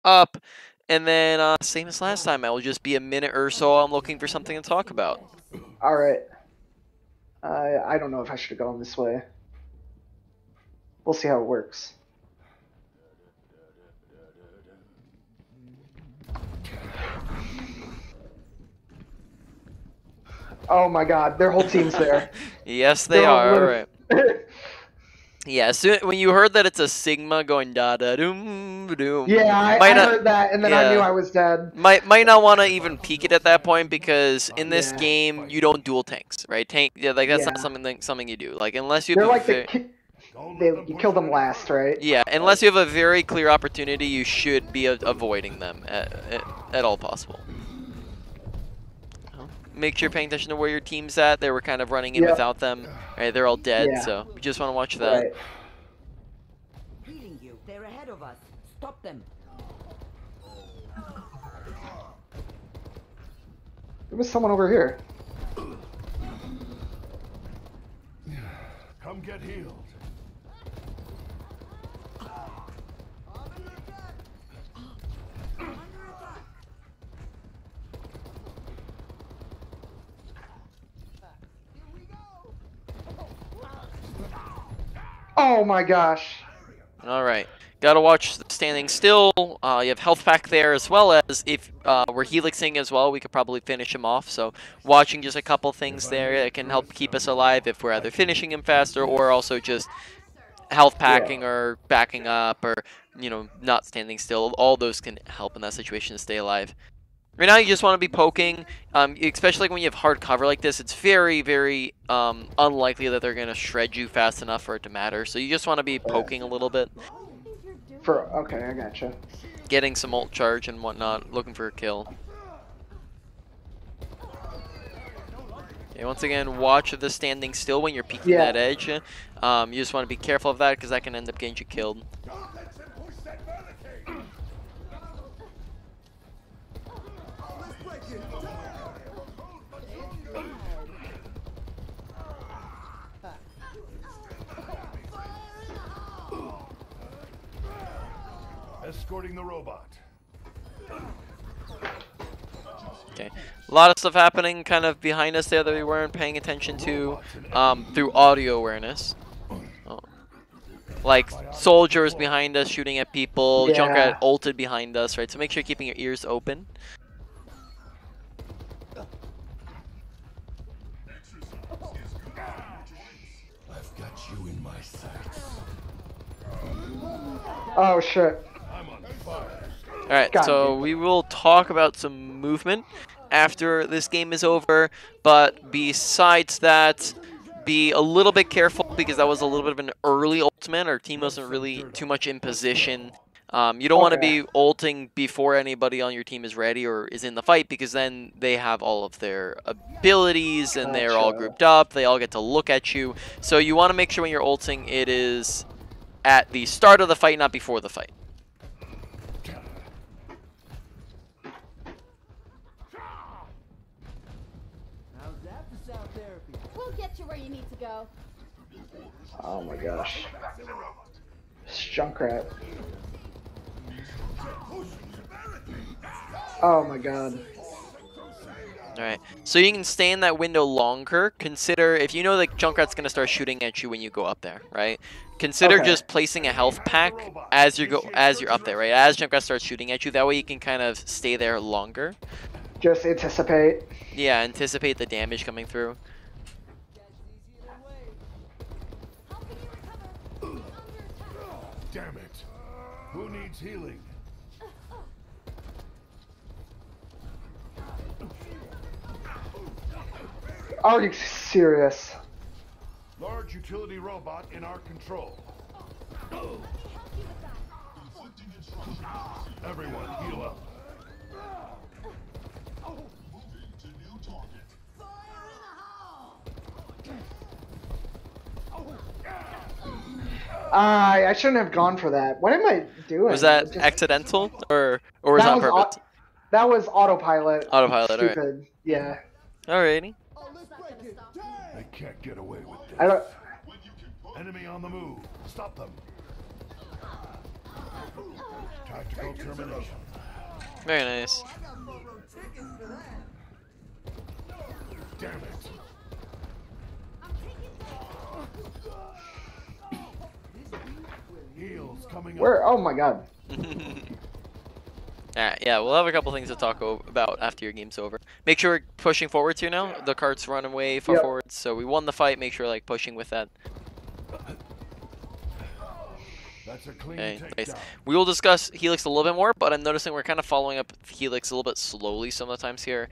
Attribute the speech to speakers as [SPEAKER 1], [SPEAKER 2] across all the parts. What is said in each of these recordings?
[SPEAKER 1] up, and then same as last time. I will just be a minute or so. I'm looking for something to talk about.
[SPEAKER 2] All right. I don't know if I should have gone this way. We'll see how it works. Oh my God, their whole team's there.
[SPEAKER 1] Yes, they are. All right. Yeah, when you heard that it's a Sigma going da da doom doom.
[SPEAKER 2] Yeah, I heard that, and then I knew I was dead.
[SPEAKER 1] Might not want to even peek it at that point because in this game you don't duel tanks, right? That's not something you do. Like unless you have
[SPEAKER 2] you kill them last, right?
[SPEAKER 1] Yeah, unless you have a very clear opportunity, you should be avoiding them at all possible. Make sure you're paying attention to where your team's at. They were kind of running in without them. Right, they're all dead, so we just want to watch that.
[SPEAKER 2] Right.
[SPEAKER 3] Healing you. They're ahead of us. Stop them.
[SPEAKER 2] There was someone over here.
[SPEAKER 4] Come get healed.
[SPEAKER 2] Oh my gosh.
[SPEAKER 1] All right. Gotta watch standing still. You have health pack there as well as if we're helixing as well, we could probably finish him off. So watching just a couple things there that can help keep us alive if we're either finishing him faster or also just health packing or backing up or, you know, not standing still. All those can help in that situation to stay alive. Right now, you just want to be poking, especially when you have hard cover like this. It's very, very unlikely that they're going to shred you fast enough for it to matter. So you just want to be poking a little bit.
[SPEAKER 2] Okay, I gotcha.
[SPEAKER 1] Getting some ult charge and whatnot, looking for a kill. Okay, once again, watch the standing still when you're peeking that edge. You just want to be careful of that because that can end up getting you killed.
[SPEAKER 4] Escorting the robot.
[SPEAKER 1] Okay, a lot of stuff happening kind of behind us there that we weren't paying attention to through audio awareness. Like soldiers behind us shooting at people, Junkrat ulted behind us, right? So make sure you're keeping your ears open.
[SPEAKER 4] I've got you in my sights.
[SPEAKER 2] Oh shit.
[SPEAKER 1] Alright, so we will talk about some movement after this game is over, but besides that, be a little bit careful because that was a little bit of an early ultimate. Our team wasn't really too much in position. You don't want to be ulting before anybody on your team is ready or is in the fight because then they have all of their abilities and they're all grouped up. They all get to look at you. So you want to make sure when you're ulting it is at the start of the fight, not before the fight.
[SPEAKER 5] We'll get you where you need to go.
[SPEAKER 2] Oh my gosh. Junkrat. Oh my god.
[SPEAKER 1] Alright, so you can stay in that window longer. Consider, if you know that Junkrat's going to start shooting at you when you go up there, right? Consider just placing a health pack as you're up there, right? As Junkrat starts shooting at you, that way you can kind of stay there longer.
[SPEAKER 2] Just anticipate.
[SPEAKER 1] Yeah, anticipate the damage coming through.
[SPEAKER 4] Damn it. Who needs healing?
[SPEAKER 2] Are you serious?
[SPEAKER 4] Large utility robot in our control. Everyone, heal up.
[SPEAKER 2] I shouldn't have gone for that. What am I doing?
[SPEAKER 1] Was that accidental or was that on purpose?
[SPEAKER 2] That was autopilot.
[SPEAKER 1] Autopilot,
[SPEAKER 2] Stupid.
[SPEAKER 1] alright.
[SPEAKER 2] Yeah.
[SPEAKER 1] Alrighty.
[SPEAKER 4] They can't get away with this.
[SPEAKER 2] I don't...
[SPEAKER 4] Enemy on the move. Stop them. Tactical termination.
[SPEAKER 1] Very nice.
[SPEAKER 4] Damn it. Heals coming up.
[SPEAKER 2] Where? Oh my god.
[SPEAKER 1] Alright, yeah, we'll have a couple things to talk about after your game's over. Make sure we're pushing forward too now. The cart's running way far
[SPEAKER 2] Yep.
[SPEAKER 1] forward, so we won the fight. Make sure like pushing with that.
[SPEAKER 4] That's a clean
[SPEAKER 1] Okay, nice.
[SPEAKER 4] takedown.
[SPEAKER 1] We will discuss Helix a little bit more, but I'm noticing we're kind of following up Helix a little bit slowly some of the times here.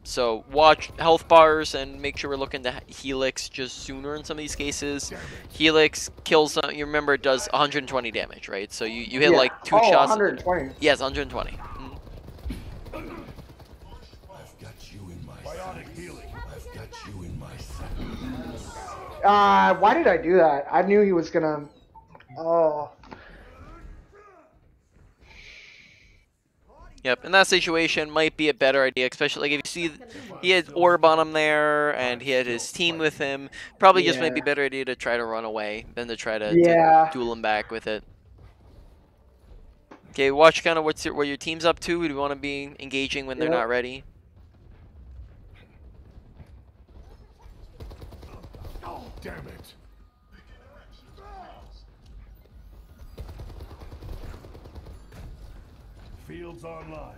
[SPEAKER 1] So watch health bars and make sure we're looking to Helix just sooner in some of these cases. Helix kills, you remember it does 120 damage, right? So you hit like 2 shots.
[SPEAKER 2] 120.
[SPEAKER 1] Yes, 120.
[SPEAKER 6] I've got you in my
[SPEAKER 4] Bionic healing.
[SPEAKER 6] I've got you in my sight.
[SPEAKER 2] Why did I do that? I knew he was gonna. Oh.
[SPEAKER 1] Yep, in that situation might be a better idea, especially like if you see he had Orb on him there and he had his team with him. Probably just might be a better idea to try to run away than to try to duel him back with it. Okay, watch kind of what your team's up to. We want to be engaging when they're not ready.
[SPEAKER 4] Oh, damn it. Fields online.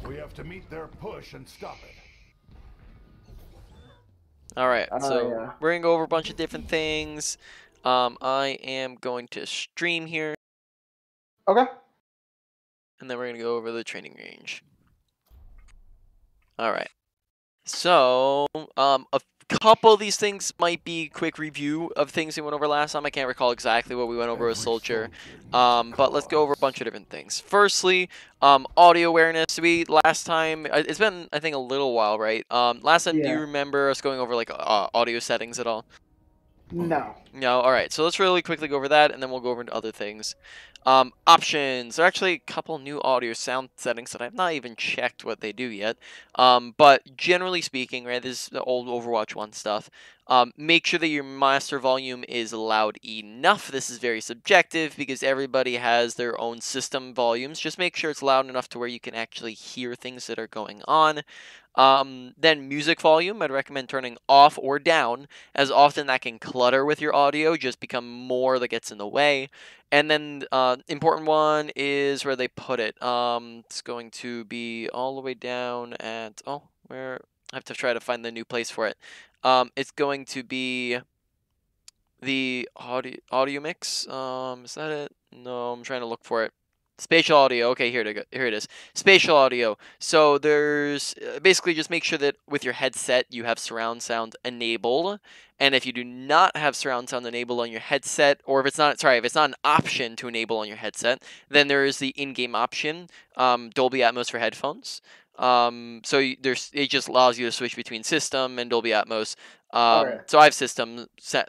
[SPEAKER 4] We have to meet their push and stop it.
[SPEAKER 1] Alright, so
[SPEAKER 2] yeah.
[SPEAKER 1] we're going to go over a bunch of different things. I am going to stream here,
[SPEAKER 2] Okay.
[SPEAKER 1] and then we're going to go over the training range. Alright. So, a couple of these things might be quick review of things we went over last time. I can't recall exactly what we went over with Soldier, but let's go over a bunch of different things. Firstly, audio awareness. Last time, it's been, I think, a little while, right? Last time, do you remember us going over, like, audio settings at all?
[SPEAKER 2] No.
[SPEAKER 1] No, alright, so let's really quickly go over that, and then we'll go over into other things. Options. There are actually a couple new audio sound settings that I've not even checked what they do yet. But generally speaking, right, this is the old Overwatch 1 stuff. Make sure that your master volume is loud enough. This is very subjective because everybody has their own system volumes. Just make sure it's loud enough to where you can actually hear things that are going on. Then music volume, I'd recommend turning off or down, as often that can clutter with your audio, just become more that gets in the way. And then important one is where they put it. It's going to be all the way down at, where I have to try to find the new place for it. It's going to be the audio mix. Is that it? No, I'm trying to look for it. Spatial audio. Okay, here it is. Spatial audio. So there's basically just make sure that with your headset you have surround sound enabled. And if you do not have surround sound enabled on your headset, or if it's not an option to enable on your headset, then there is the in-game option, Dolby Atmos for headphones. So it just allows you to switch between system and Dolby Atmos. So I have system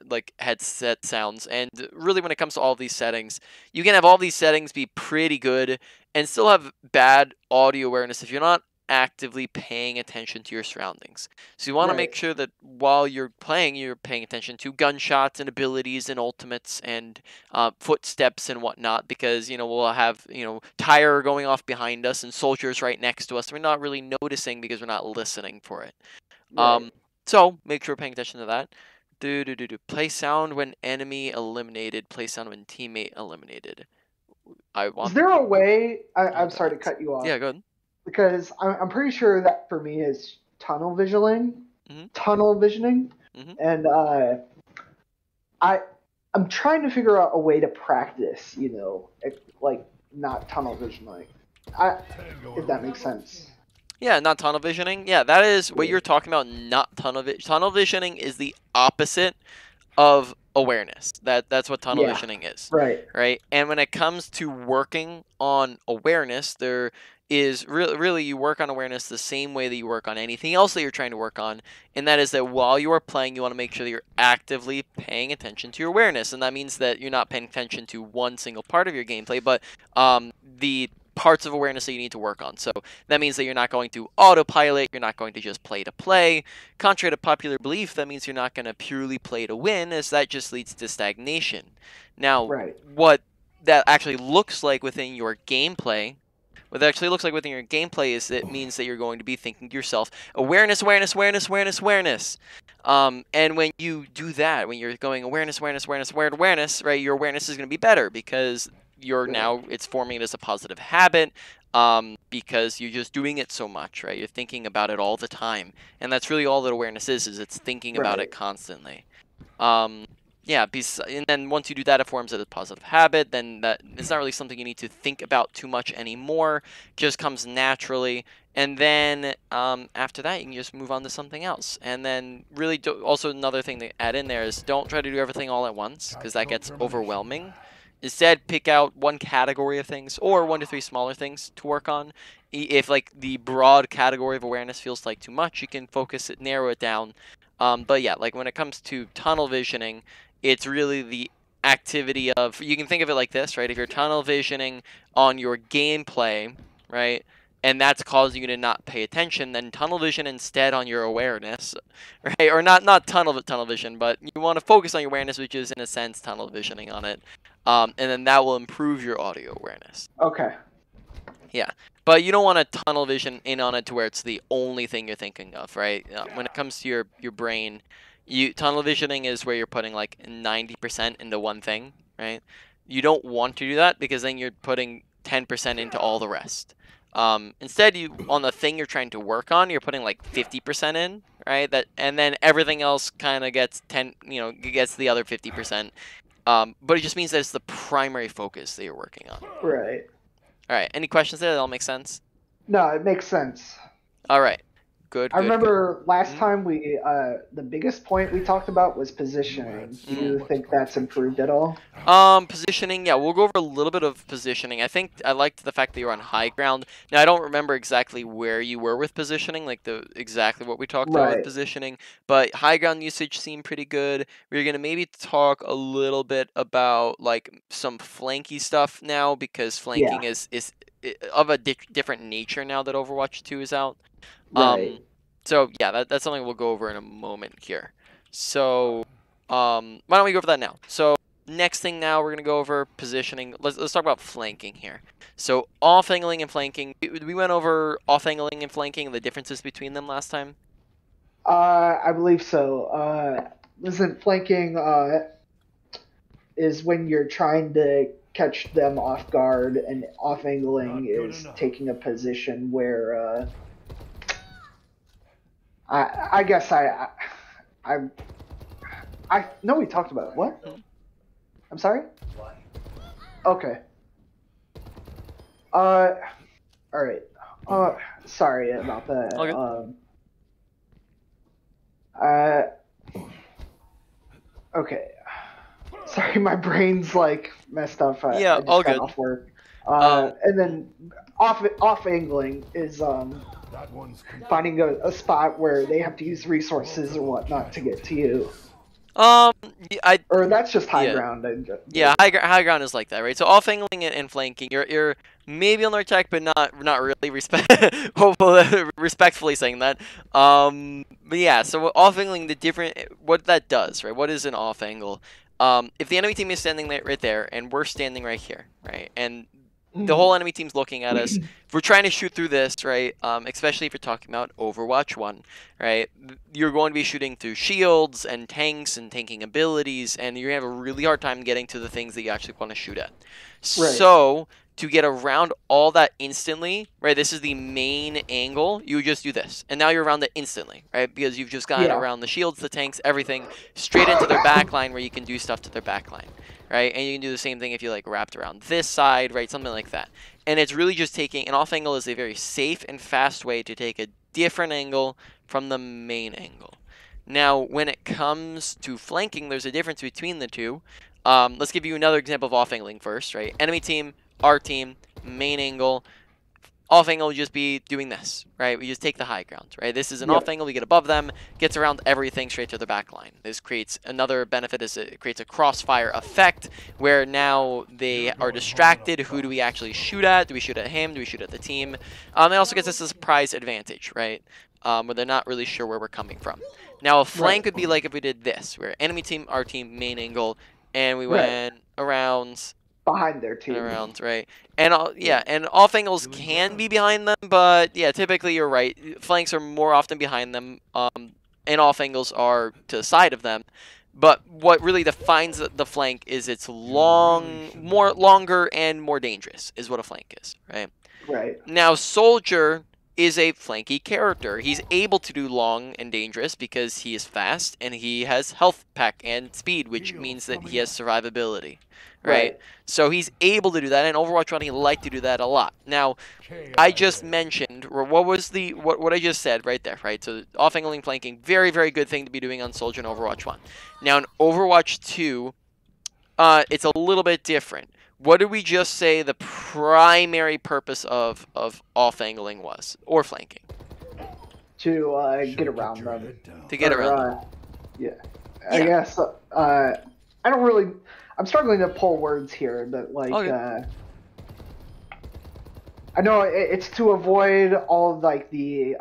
[SPEAKER 1] like headset sounds, and really when it comes to all these settings, you can have all these settings be pretty good and still have bad audio awareness if you're not actively paying attention to your surroundings. So you want to make sure that while you're paying attention to gunshots and abilities and ultimates and footsteps and whatnot, because we'll have tire going off behind us and soldiers right next to us. We're not really noticing because we're not listening for it. So make sure we're paying attention to that. Play sound when enemy eliminated. Play sound when teammate eliminated.
[SPEAKER 2] Is there a way? I'm sorry to cut you off.
[SPEAKER 1] Yeah, go ahead.
[SPEAKER 2] Because I'm pretty sure that for me is tunnel visioning. And I'm trying to figure out a way to practice, like not tunnel visioning. If that makes sense.
[SPEAKER 1] Yeah, not tunnel visioning. Yeah, that is what you're talking about. Not tunnel visioning is the opposite of awareness. That's what tunnel visioning is. Right. And when it comes to working on awareness, there is really you work on awareness the same way that you work on anything else that you're trying to work on, and that is that while you are playing, you want to make sure that you're actively paying attention to your awareness, and that means that you're not paying attention to one single part of your gameplay, but the parts of awareness that you need to work on. So that means that you're not going to autopilot, you're not going to just play to play. Contrary to popular belief, that means you're not going to purely play to win, as that just leads to stagnation. Now,
[SPEAKER 2] Right.
[SPEAKER 1] what that actually looks like within your gameplay, is it means that you're going to be thinking to yourself, awareness, awareness, awareness, awareness, awareness. And when you do that, when you're going awareness, awareness, awareness, awareness, right, your awareness is going to be better because you're now, it's forming it as a positive habit, because you're just doing it so much, right? You're thinking about it all the time. And that's really all that awareness is it's thinking about it constantly. Yeah, and then once you do that, it forms a positive habit. Then that it's not really something you need to think about too much anymore. Just comes naturally. And then after that, you can just move on to something else. And then really, also another thing to add in there is don't try to do everything all at once, because that gets overwhelming. Instead, pick out one category of things or 1 to 3 smaller things to work on. If like the broad category of awareness feels like too much, you can focus it, narrow it down. But yeah, like when it comes to tunnel visioning, it's really the activity of, you can think of it like this, right? If you're tunnel visioning on your gameplay, right, and that's causing you to not pay attention, then tunnel vision instead on your awareness, right? Or not tunnel vision, but you want to focus on your awareness, which is in a sense tunnel visioning on it, and then that will improve your audio awareness.
[SPEAKER 2] Okay.
[SPEAKER 1] Yeah, but you don't want to tunnel vision in on it to where it's the only thing you're thinking of, right? When it comes to your brain, tunnel visioning is where you're putting like 90% into one thing, right? You don't want to do that because then you're putting 10% into all the rest. Instead, on the thing you're trying to work on, you're putting like 50% in, right? And then everything else kind of gets gets the other 50%. But it just means that it's the primary focus that you're working on.
[SPEAKER 2] Right.
[SPEAKER 1] All right. Any questions there? That all makes sense?
[SPEAKER 2] No, it makes sense.
[SPEAKER 1] All right. Good.
[SPEAKER 2] I remember last time we, the biggest point we talked about was positioning. Do you think that's improved at all?
[SPEAKER 1] Positioning, yeah, we'll go over a little bit of positioning. I think I liked the fact that you were on high ground. Now, I don't remember exactly where you were with positioning, like exactly what we talked about with positioning, but high ground usage seemed pretty good. We're going to maybe talk a little bit about, like, some flanky stuff now, because flanking is of a different nature now that Overwatch 2 is out.
[SPEAKER 2] Right.
[SPEAKER 1] So yeah, that's something we'll go over in a moment here. So why don't we go over that now? So next thing now, we're gonna go over positioning. Let's talk about flanking here. So off angling and flanking. We went over off angling and flanking and the differences between them last time.
[SPEAKER 2] I believe so. Isn't flanking is when you're trying to catch them off guard, and off angling is taking a position where I guess I know we talked about it. What? I'm sorry? Okay. All right. Sorry about that. Okay. Sorry, my brain's like messed up. I just
[SPEAKER 1] all
[SPEAKER 2] got
[SPEAKER 1] good.
[SPEAKER 2] Off work. And then off angling is finding a spot where they have to use resources or whatnot to get to you. Or that's just high ground.
[SPEAKER 1] High ground is like that, right? So off angling and flanking, you're maybe on the right track, but not really. Respectfully saying that. But yeah, so off angling, what that does, right? What is an off angle? If the enemy team is standing right there, and we're standing right here, right, and the whole enemy team's looking at us. If we're trying to shoot through this, right, especially if you're talking about Overwatch 1, right, you're going to be shooting through shields and tanks and tanking abilities, and you're going to have a really hard time getting to the things that you actually want to shoot at. Right. So, to get around all that instantly, right, this is the main angle, you just do this. And now you're around it instantly, right, because you've just gotten around the shields, the tanks, everything, straight into their backline where you can do stuff to their backline. Right, and you can do the same thing if you like wrapped around this side, right, something like that. And it's really just taking an off angle is a very safe and fast way to take a different angle from the main angle. Now, when it comes to flanking, there's a difference between the two. Let's give you another example of off angling first, right? Enemy team, our team, main angle. Off angle would just be doing this, right? We just take the high ground, right? This is an
[SPEAKER 2] Yep.
[SPEAKER 1] off angle. We get above them, gets around everything straight to the back line. This creates another benefit is it creates a crossfire effect where now they are distracted. Who do we actually shoot at? Do we shoot at him? Do we shoot at the team? It also gets us a surprise advantage, right? Where they're not really sure where we're coming from. Now, a flank would be like if we did this, where enemy team, our team, main angle, and we went around
[SPEAKER 2] behind their team.
[SPEAKER 1] around, right? And yeah, and off angles can be behind them, but yeah, typically you're right. Flanks are more often behind them, and off angles are to the side of them. But what really defines the flank is it's longer and more dangerous is what a flank is, right?
[SPEAKER 2] Right.
[SPEAKER 1] Now, Soldier is a flanky character. He's able to do long and dangerous because he is fast and he has health pack and speed, which means that he has survivability, right? So he's able to do that, and Overwatch 1 he liked to do that a lot. Now, I just mentioned, or what was the what I just said right there, right? So off angling flanking, very very good thing to be doing on Soldier in Overwatch 1. Now in Overwatch 2, it's a little bit different. What did we just say the primary purpose of off-angling was? Or flanking?
[SPEAKER 2] To get around them.
[SPEAKER 1] To get around them.
[SPEAKER 2] Yeah. I guess, I don't really... I'm struggling to pull words here, but, like, I know it's to avoid all of, like, the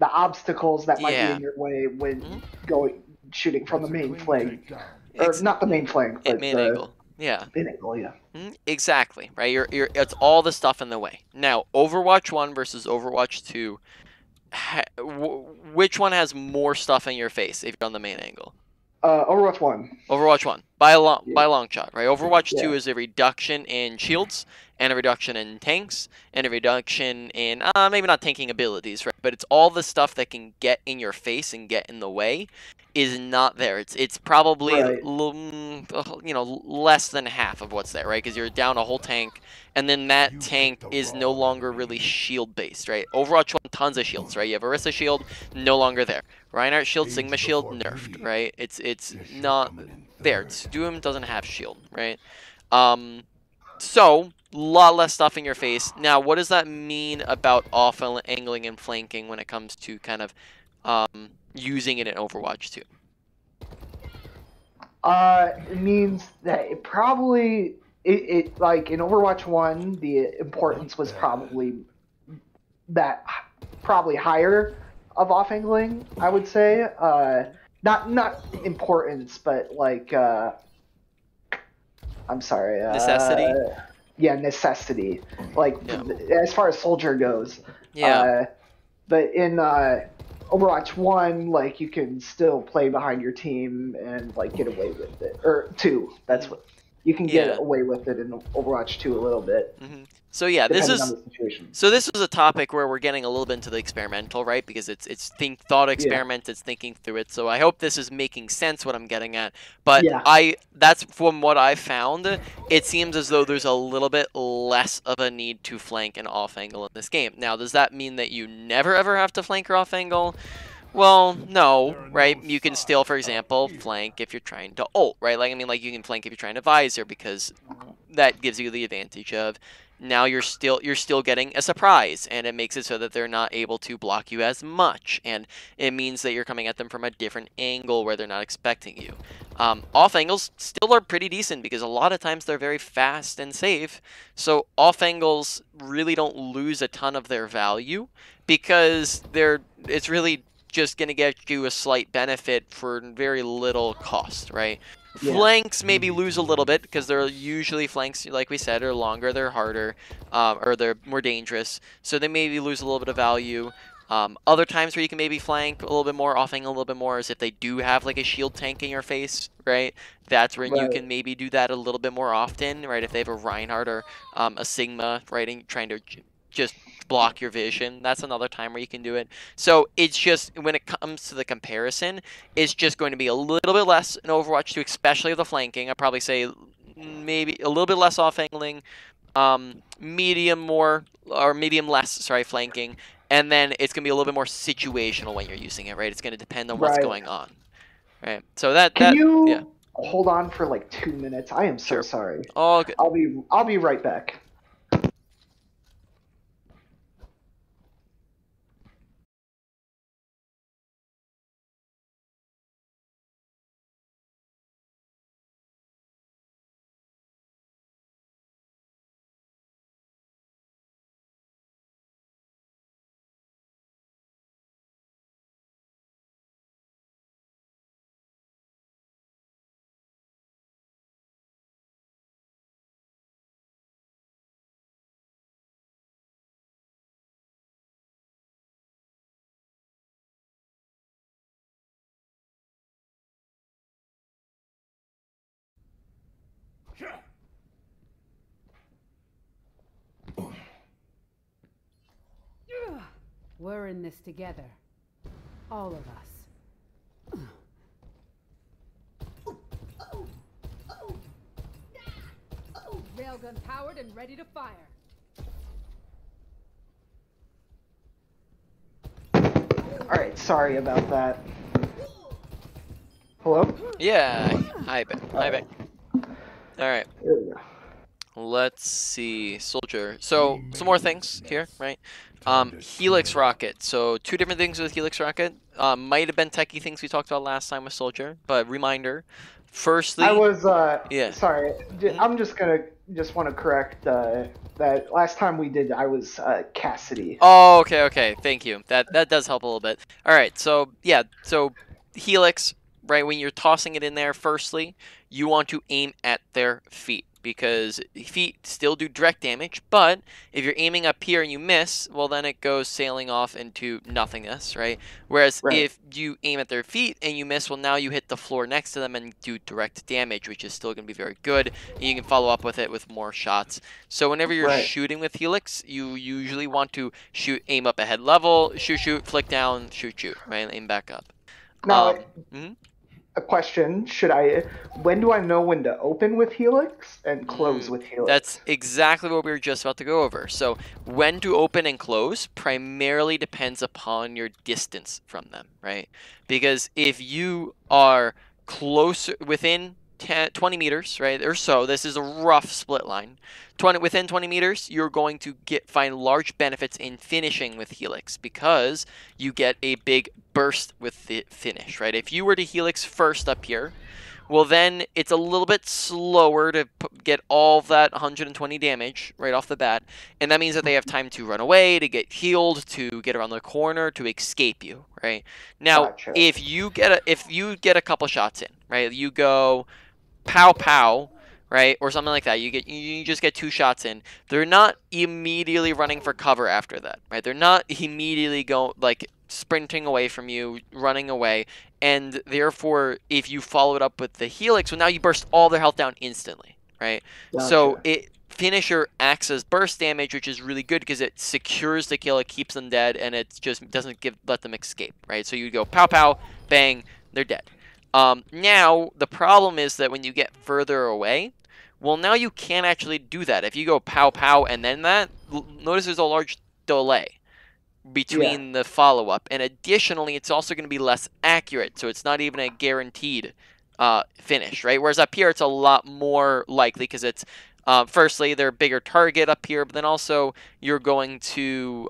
[SPEAKER 2] obstacles that might be in your way when shooting from the main flank. Or not the main flank, but
[SPEAKER 1] main angle. Yeah.
[SPEAKER 2] Main angle, yeah.
[SPEAKER 1] Exactly, right? It's all the stuff in the way. Now, Overwatch 1 versus Overwatch 2, which one has more stuff in your face if you're on the main angle?
[SPEAKER 2] Overwatch 1.
[SPEAKER 1] Overwatch 1. By a long shot, right? Overwatch 2 is a reduction in shields, and a reduction in tanks, and a reduction in, maybe not tanking abilities, right? But it's all the stuff that can get in your face and get in the way is not there. It's probably, you know, less than half of what's there, right? Because you're down a whole tank, and then that tank is no longer really shield-based, right? Overwatch 1, tons of shields, right? You have Orisa shield, no longer there. Reinhardt shield, Sigma shield, nerfed, right? It's not there. Doom doesn't have shield, right? So, a lot less stuff in your face. Now, what does that mean about off-angling and flanking when it comes to kind of using it in Overwatch 2?
[SPEAKER 2] It means that it probably... It like, in Overwatch 1, the importance was probably higher of off-angling, I would say. Not importance, but, like, I'm sorry.
[SPEAKER 1] Necessity?
[SPEAKER 2] Yeah, necessity. Like, as far as Soldier goes.
[SPEAKER 1] Yeah.
[SPEAKER 2] But in Overwatch 1, like, you can still play behind your team and, like, get away with it. Or 2, that's what... You can get away with it in Overwatch 2 a little bit.
[SPEAKER 1] So yeah, this is a topic where we're getting a little bit into the experimental, right? Because it's thought experiment, it's thinking through it. So I hope this is making sense what I'm getting at. But that's from what I found, it seems as though there's a little bit less of a need to flank and off angle in this game. Now, does that mean that you never ever have to flank or off angle? Well, no, right? You can still, for example, flank if you're trying to ult, right? Like, I mean, like, you can flank if you're trying to visor because that gives you the advantage of now you're still getting a surprise, and it makes it so that they're not able to block you as much, and it means that you're coming at them from a different angle where they're not expecting you. Off angles still are pretty decent because a lot of times they're very fast and safe, so off angles really don't lose a ton of their value because it's really just going to get you a slight benefit for very little cost, right? Yeah. Flanks maybe lose a little bit because they're usually flanks, like we said, are longer, they're harder, or they're more dangerous, so they maybe lose a little bit of value. Other times where you can maybe flank a little bit more, off-angle a little bit more, is if they do have like a shield tank in your face, right? That's when you can maybe do that a little bit more often, right? If they have a Reinhardt or a Sigma, right, and trying to just block your vision, that's another time where you can do it. So it's just, when it comes to the comparison, it's just going to be a little bit less in Overwatch 2, especially the flanking. I'd probably say maybe a little bit less off-angling, medium less, sorry, flanking, and then it's going to be a little bit more situational when you're using it, right? It's going to depend on what's going on, right? So
[SPEAKER 2] Can you hold on for like 2 minutes? I am so sorry.
[SPEAKER 1] Oh, good.
[SPEAKER 2] I'll be right back.
[SPEAKER 7] We're in this together. All of us. Railgun powered and ready to fire.
[SPEAKER 2] Alright, sorry about that. Hello?
[SPEAKER 1] Yeah. Hi, Ben. Hi, Ben. All right.
[SPEAKER 2] There we go.
[SPEAKER 1] Let's see, soldier. So some more things here, right? Helix rocket. So two different things with Helix rocket. Might have been techie things we talked about last time with soldier, but reminder. Firstly,
[SPEAKER 2] I was,
[SPEAKER 1] yeah.
[SPEAKER 2] sorry. I'm just want to correct, that last time we did, I was, Cassidy.
[SPEAKER 1] Oh, okay. Thank you. That does help a little bit. All right. So yeah. So Helix, right? When you're tossing it in there, firstly, you want to aim at their feet, because feet still do direct damage, but if you're aiming up here and you miss, well, then it goes sailing off into nothingness, right? Whereas if you aim at their feet and you miss, well, now you hit the floor next to them and do direct damage, which is still going to be very good. And you can follow up with it with more shots. So whenever you're shooting with Helix, you usually want to aim up ahead level, shoot, flick down, shoot, right? Aim back up.
[SPEAKER 2] Now, a question, when do I know when to open with Helix and close with Helix?
[SPEAKER 1] That's exactly what we were just about to go over. So when to open and close primarily depends upon your distance from them, right? Because if you are closer, within 20 meters, right, or so, this is a rough split line. Within 20 meters, you're going to find large benefits in finishing with Helix, because you get a big burst with the finish, right? If you were to Helix first up here, well, then it's a little bit slower to get all that 120 damage right off the bat, and that means that they have time to run away, to get healed, to get around the corner, to escape you, right? Now, if you get a couple shots in, right, you go pow pow, right, or something like that, you just get 2 shots in, they're not immediately running for cover after that, right? They're not immediately sprinting away from you, running away, and therefore if you follow it up with the Helix, well, now you burst all their health down instantly, right? So finisher acts as burst damage, which is really good because it secures the kill, it keeps them dead, and it just doesn't let them escape, right? So you go pow pow, bang, they're dead. Now, the problem is that when you get further away, well, now you can't actually do that. If you go pow pow and then that, notice there's a large delay between the follow-up. And additionally, it's also going to be less accurate, so it's not even a guaranteed finish, right? Whereas up here, it's a lot more likely because it's, firstly, they're a bigger target up here, but then also you're going to,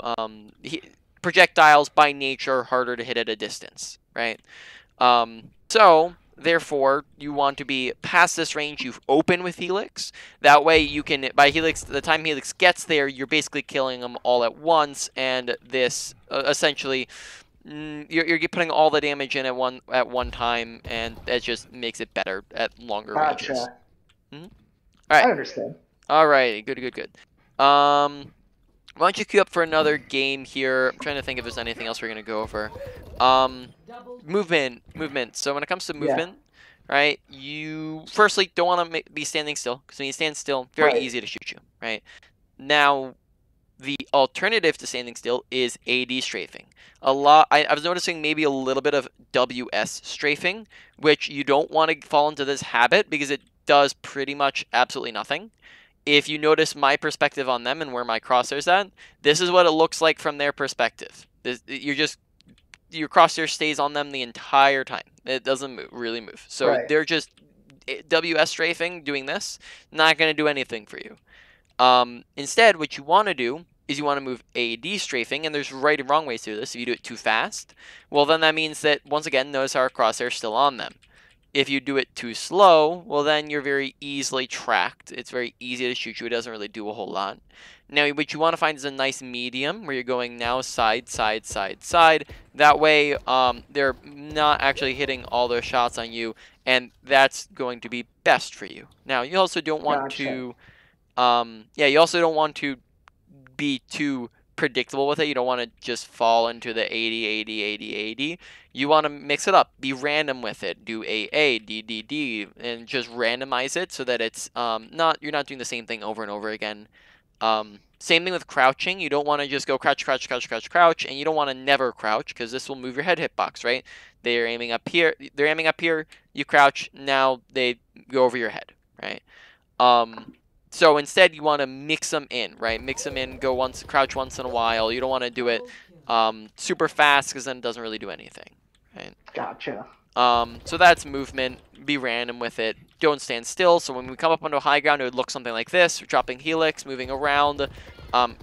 [SPEAKER 1] projectiles by nature are harder to hit at a distance, right? So, therefore, you want to be past this range, you open with Helix. That way you can, by Helix, the time Helix gets there, you're basically killing them all at once, and this, essentially, you're putting all the damage in at one time, and it just makes it better at longer ranges. All right.
[SPEAKER 2] I understand.
[SPEAKER 1] All right, good. Why don't you queue up for another game here? I'm trying to think if there's anything else we're going to go over. Movement. So when it comes to movement, right, you firstly don't want to be standing still, because when you stand still, very easy to shoot you, right? Now, the alternative to standing still is AD strafing. I was noticing maybe a little bit of WS strafing, which you don't want to fall into this habit because it does pretty much absolutely nothing. If you notice my perspective on them and where my crosshair's at, this is what it looks like from their perspective. Your crosshair stays on them the entire time. It doesn't really move. So they're just WS strafing, doing this, not going to do anything for you. Instead, what you want to do is you want to move AD strafing, and there's right and wrong ways to do this. If you do it too fast, well, then that means that, once again, notice our crosshair's still on them. If you do it too slow, well, then you're very easily tracked. It's very easy to shoot you. It doesn't really do a whole lot. Now, what you want to find is a nice medium where you're going now side, side, side, side. That way, they're not actually hitting all their shots on you, and that's going to be best for you. Now, you also don't want to, you also don't want to be too predictable with it. You don't want to just fall into the 80, 80, 80, 80. You want to mix it up. Be random with it. Do AA, DDD, and just randomize it so that it's you're not doing the same thing over and over again. Same thing with crouching. You don't want to just go crouch, crouch, crouch, crouch, crouch, and you don't want to never crouch because this will move your head hitbox, right? They're aiming up here. They're aiming up here. You crouch. Now they go over your head, right? So instead you want to mix them in, right? Mix them in. Go once, crouch once in a while. You don't want to do it super fast because then it doesn't really do anything, right?
[SPEAKER 2] Gotcha.
[SPEAKER 1] So that's movement. Be random with it. Don't stand still. So when we come up onto a high ground, it would look something like this. We're dropping Helix, moving around,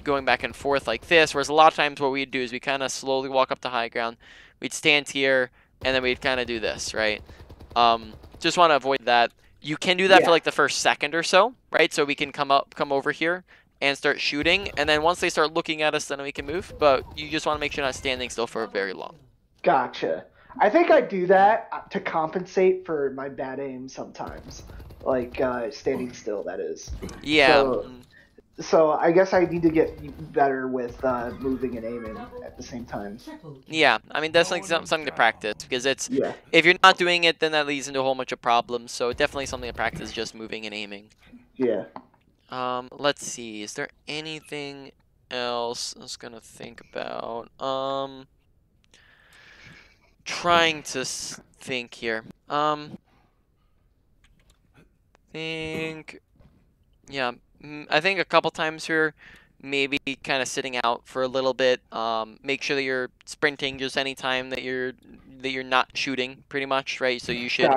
[SPEAKER 1] going back and forth like this. Whereas a lot of times what we'd do is we kind of slowly walk up to high ground. We'd stand here, and then we'd kind of do this, right? Just want to avoid that. You can do that for like the first second or so, right? So we can come over here and start shooting. And then once they start looking at us, then we can move. But you just want to make sure you're not standing still for very long.
[SPEAKER 2] Gotcha. I think I do that to compensate for my bad aim sometimes. Like, standing still, that is.
[SPEAKER 1] Yeah.
[SPEAKER 2] So I guess I need to get better with moving and aiming at the same time.
[SPEAKER 1] Yeah, I mean, that's like something to practice because it's if you're not doing it, then that leads into a whole bunch of problems. So definitely something to practice, just moving and aiming.
[SPEAKER 2] Yeah.
[SPEAKER 1] Let's see. Is there anything else I was gonna think about? Trying to think here. Yeah. I think a couple times here, maybe kind of sitting out for a little bit. Make sure that you're sprinting just any time that you're not shooting, pretty much, right? So you should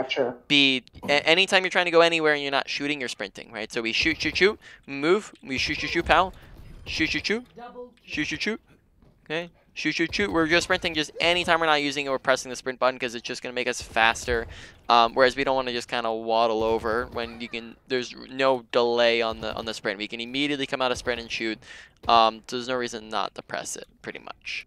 [SPEAKER 1] be anytime you're trying to go anywhere and you're not shooting, you're sprinting, right? So we shoot, shoot, shoot, move. We shoot, shoot, shoot, pow. Shoot, shoot, shoot. Shoot, shoot, shoot. Okay. Shoot, shoot, shoot. We're just sprinting just anytime we're not using it, we're pressing the sprint button because it's just going to make us faster. Whereas we don't want to just kind of waddle over when you can, there's no delay on the sprint. We can immediately come out of sprint and shoot. So there's no reason not to press it, pretty much.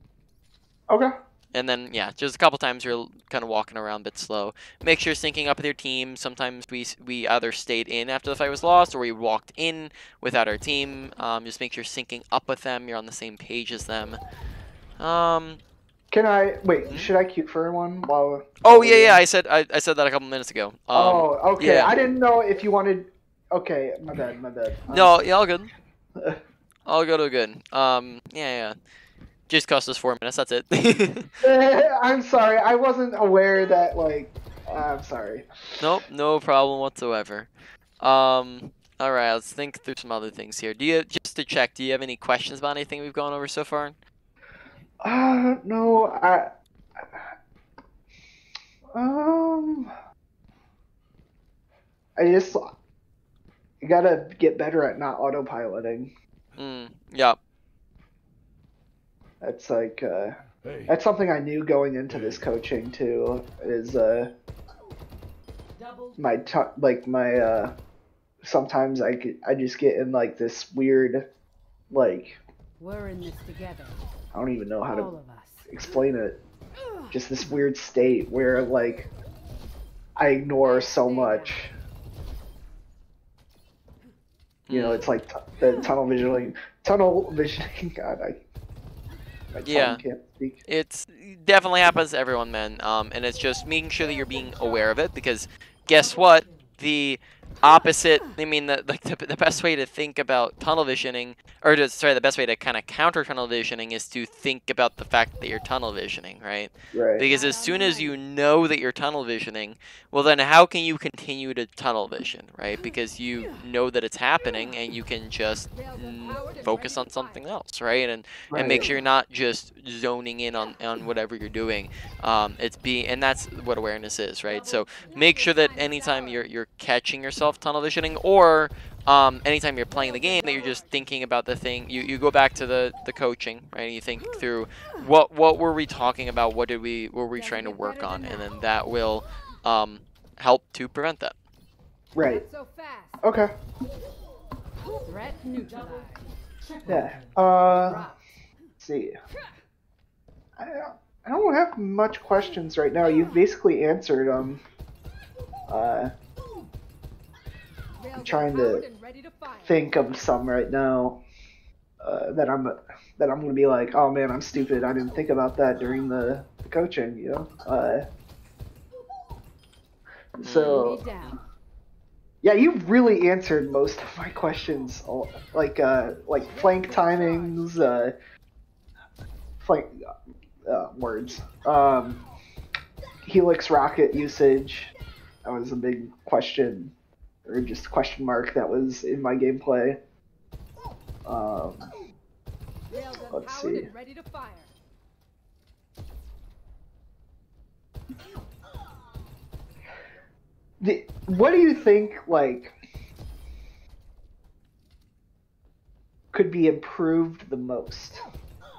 [SPEAKER 2] Okay.
[SPEAKER 1] And then, yeah, just a couple times you're kind of walking around a bit slow. Make sure you're syncing up with your team. Sometimes we either stayed in after the fight was lost or we walked in without our team. Just make sure you're syncing up with them. You're on the same page as them.
[SPEAKER 2] Can I wait? Should I queue for one while?
[SPEAKER 1] Oh yeah. I said that a couple minutes ago.
[SPEAKER 2] Oh, okay.
[SPEAKER 1] Yeah.
[SPEAKER 2] I didn't know if you wanted. Okay, my bad.
[SPEAKER 1] No, yeah, all good. All good. Yeah. Just cost us 4 minutes. That's it.
[SPEAKER 2] I'm sorry. I wasn't aware that like. I'm sorry.
[SPEAKER 1] Nope, no problem whatsoever. All right, let's think through some other things here. Just to check? Do you have any questions about anything we've gone over so far?
[SPEAKER 2] No, I just gotta get better at not autopiloting.
[SPEAKER 1] Yeah.
[SPEAKER 2] That's like, that's something I knew going into this coaching too, is, sometimes I just get in like this weird, like,
[SPEAKER 7] we're in this together.
[SPEAKER 2] I don't even know how to explain it. Just this weird state where, like, I ignore so much. You know, it's like the tunnel visioning. God, my tongue can't speak.
[SPEAKER 1] It's definitely happens to everyone, man. And it's just making sure that you're being aware of it because guess what? The opposite, I mean, the best way to think about tunnel visioning, or the best way to kind of counter tunnel visioning is to think about the fact that you're tunnel visioning, right?
[SPEAKER 2] Right.
[SPEAKER 1] Because as soon as you know that you're tunnel visioning, well then how can you continue to tunnel vision, right? Because you know that it's happening and you can just focus on something else, right? And make sure you're not just zoning in on whatever you're doing. And that's what awareness is, right? So make sure that anytime you're catching yourself tunnel visioning, or anytime you're playing the game, that you're just thinking about the thing. You go back to the coaching, right? And you think through what were we talking about? What were we trying to work on? And then that will help to prevent that.
[SPEAKER 2] Right. Okay.
[SPEAKER 7] Threat neutralized.
[SPEAKER 2] Yeah. Let's see. I don't have much questions right now. You've basically answered them. I'm trying to think of some right now that I'm gonna be like, oh man, I'm stupid. I didn't think about that during the coaching, you know. So Yeah, you really answered most of my questions. Like flank timings, flank words, Helix rocket usage. That was a big question, or just question mark that was in my gameplay. Let's see.
[SPEAKER 7] Ready to fire.
[SPEAKER 2] What do you think, like, could be improved the most,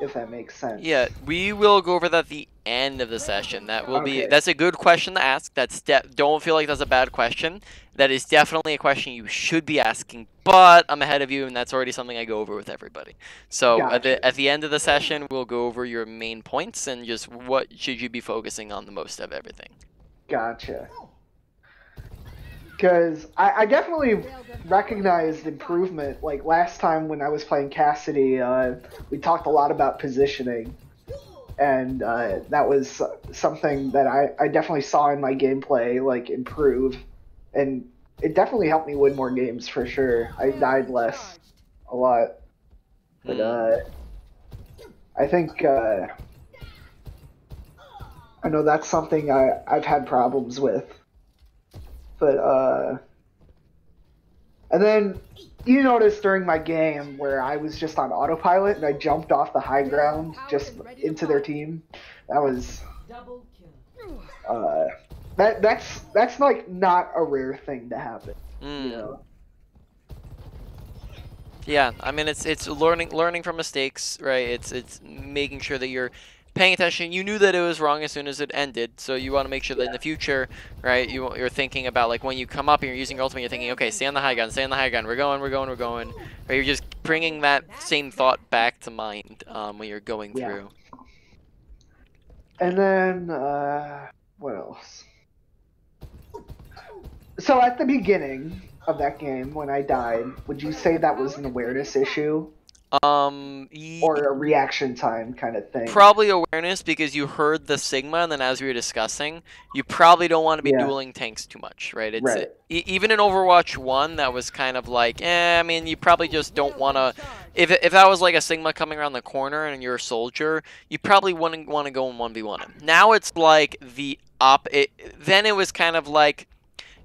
[SPEAKER 2] if that makes sense?
[SPEAKER 1] Yeah, we will go over that at the end of the session. That will be,
[SPEAKER 2] Okay.
[SPEAKER 1] that's a good question to ask. Don't feel like that's a bad question. That is definitely a question you should be asking, but I'm ahead of you, and that's already something I go over with everybody. So
[SPEAKER 2] Gotcha.
[SPEAKER 1] at the end of the session, we'll go over your main points and just what should you be focusing on the most of everything.
[SPEAKER 2] Gotcha. Because I definitely recognized improvement. Like last time when I was playing Cassidy, we talked a lot about positioning, and that was something that I definitely saw in my gameplay, like, improve, and it definitely helped me win more games for sure. I died less a lot, but I think I know that's something I've had problems with. But and then you noticed during my game where I was just on autopilot and I jumped off the high ground just into their team. That was
[SPEAKER 3] Double kill.
[SPEAKER 2] that's like not a rare thing to happen. You know?
[SPEAKER 1] Yeah, I mean it's learning from mistakes, right? It's making sure that you're paying attention. You knew that it was wrong as soon as it ended, so you want to make sure that in the future, right, you're thinking about, like, when you come up and you're using your ultimate, you're thinking, okay, stay on the high gun, we're going, right? You're just bringing that same thought back to mind when you're going through.
[SPEAKER 2] And then what else? So at the beginning of that game, when I died, would you say that was an awareness issue? Or a reaction time kind of thing?
[SPEAKER 1] Probably awareness, because you heard the Sigma, and then as we were discussing, you probably don't want to be dueling tanks too much, right? Even in Overwatch 1, that was kind of like, I mean, you probably just don't want to... If that was like a Sigma coming around the corner and you're a soldier, you probably wouldn't want to go in 1v1 him. Now it's like the then it was kind of like